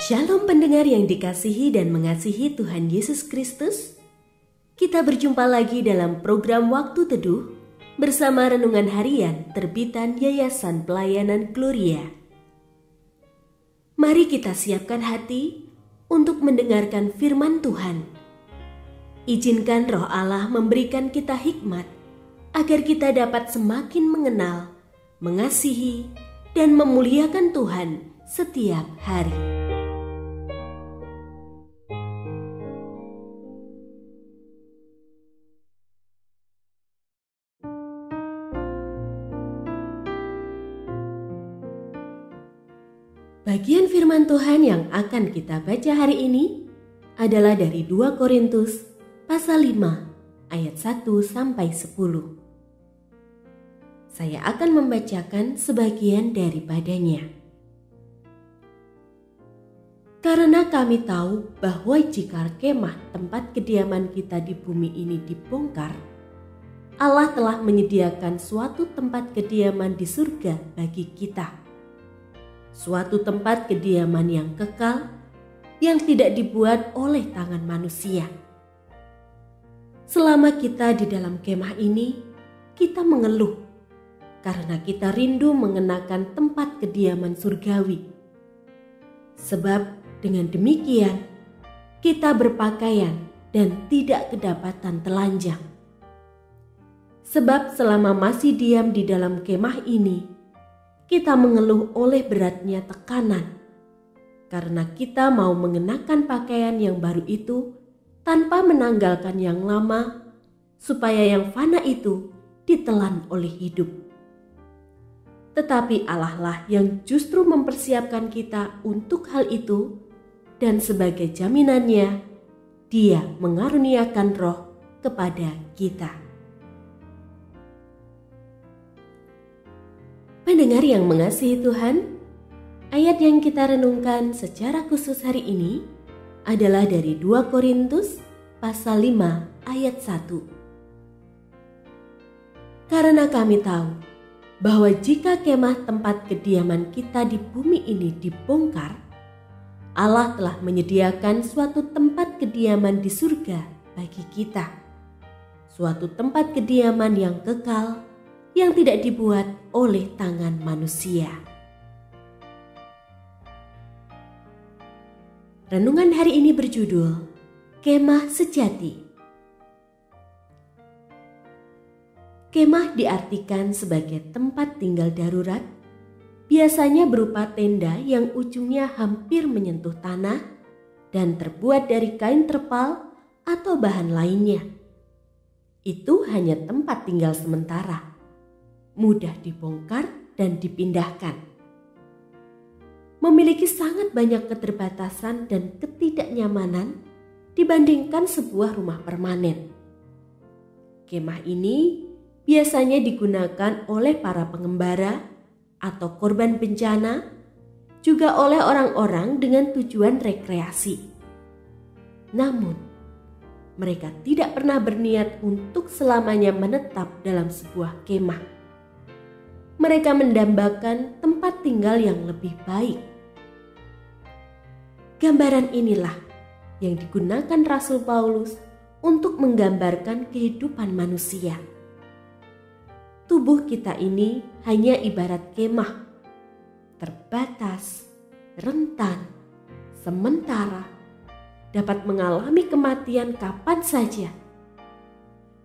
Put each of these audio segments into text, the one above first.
Shalom pendengar yang dikasihi dan mengasihi Tuhan Yesus Kristus. Kita berjumpa lagi dalam program Waktu Teduh bersama Renungan Harian terbitan Yayasan Pelayanan Gloria. Mari kita siapkan hati untuk mendengarkan firman Tuhan. Izinkan Roh Allah memberikan kita hikmat agar kita dapat semakin mengenal, mengasihi, dan memuliakan Tuhan setiap hari. Bagian firman Tuhan yang akan kita baca hari ini adalah dari 2 Korintus pasal 5 ayat 1 sampai 10. Saya akan membacakan sebagian daripadanya. Karena kami tahu bahwa jika kemah tempat kediaman kita di bumi ini dibongkar, Allah telah menyediakan suatu tempat kediaman di surga bagi kita. Suatu tempat kediaman yang kekal, yang tidak dibuat oleh tangan manusia. Selama kita di dalam kemah ini, kita mengeluh karena kita rindu mengenakan tempat kediaman surgawi. Sebab dengan demikian, kita berpakaian dan tidak kedapatan telanjang. Sebab selama masih diam di dalam kemah ini, kita mengeluh oleh beratnya tekanan, karena kita mau mengenakan pakaian yang baru itu tanpa menanggalkan yang lama, supaya yang fana itu ditelan oleh hidup. Tetapi Allah lah yang justru mempersiapkan kita untuk hal itu, dan sebagai jaminannya, Dia mengaruniakan Roh kepada kita. Pendengar yang mengasihi Tuhan, ayat yang kita renungkan secara khusus hari ini adalah dari 2 Korintus pasal 5 ayat 1. Karena kami tahu bahwa jika kemah tempat kediaman kita di bumi ini dibongkar, Allah telah menyediakan suatu tempat kediaman di surga bagi kita. Suatu tempat kediaman yang kekal, yang tidak dibuat oleh tangan manusia. Renungan hari ini berjudul Kemah Sejati. Kemah diartikan sebagai tempat tinggal darurat, biasanya berupa tenda yang ujungnya hampir menyentuh tanah dan terbuat dari kain terpal atau bahan lainnya. Itu hanya tempat tinggal sementara, mudah dibongkar dan dipindahkan. Memiliki sangat banyak keterbatasan dan ketidaknyamanan dibandingkan sebuah rumah permanen. Kemah ini biasanya digunakan oleh para pengembara atau korban bencana, juga oleh orang-orang dengan tujuan rekreasi. Namun, mereka tidak pernah berniat untuk selamanya menetap dalam sebuah kemah. Mereka mendambakan tempat tinggal yang lebih baik. Gambaran inilah yang digunakan Rasul Paulus untuk menggambarkan kehidupan manusia. Tubuh kita ini hanya ibarat kemah, terbatas, rentan, sementara, dapat mengalami kematian kapan saja.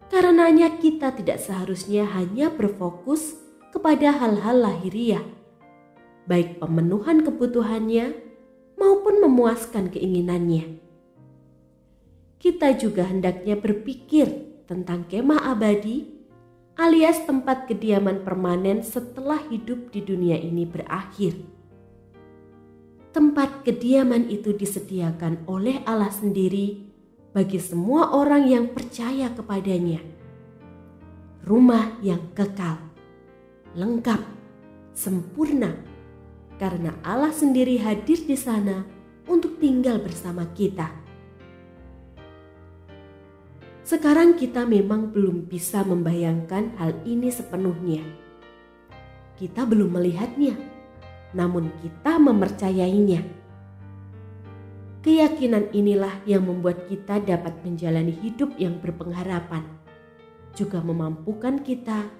Karenanya kita tidak seharusnya hanya berfokus kepada hal-hal lahiriah, baik pemenuhan kebutuhannya maupun memuaskan keinginannya. Kita juga hendaknya berpikir tentang kemah abadi, alias tempat kediaman permanen setelah hidup di dunia ini berakhir. Tempat kediaman itu disediakan oleh Allah sendiri bagi semua orang yang percaya kepadanya. Rumah yang kekal, lengkap, sempurna, karena Allah sendiri hadir di sana untuk tinggal bersama kita. Sekarang kita memang belum bisa membayangkan hal ini sepenuhnya. Kita belum melihatnya, namun kita mempercayainya. Keyakinan inilah yang membuat kita dapat menjalani hidup yang berpengharapan, juga memampukan kita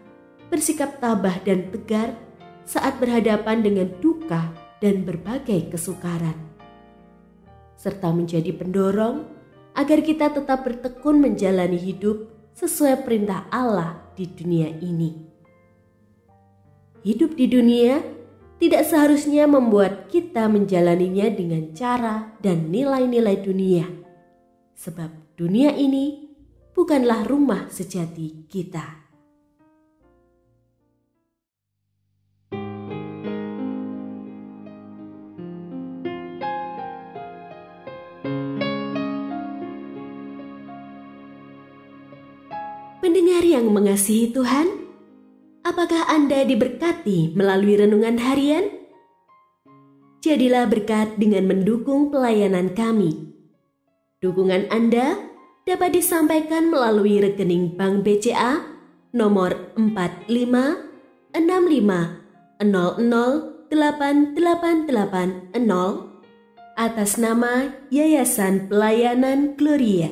bersikap tabah dan tegar saat berhadapan dengan duka dan berbagai kesukaran, serta menjadi pendorong agar kita tetap bertekun menjalani hidup sesuai perintah Allah di dunia ini. Hidup di dunia tidak seharusnya membuat kita menjalaninya dengan cara dan nilai-nilai dunia, sebab dunia ini bukanlah rumah sejati kita. Pendengar yang mengasihi Tuhan, apakah Anda diberkati melalui renungan harian? Jadilah berkat dengan mendukung pelayanan kami. Dukungan Anda dapat disampaikan melalui rekening Bank BCA nomor 456500088880 atas nama Yayasan Pelayanan Gloria.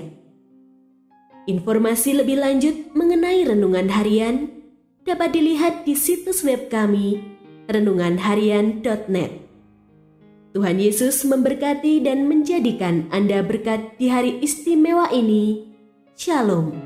Informasi lebih lanjut mengenai renungan harian dapat dilihat di situs web kami renunganharian.net. Tuhan Yesus memberkati dan menjadikan Anda berkat di hari istimewa ini. Shalom.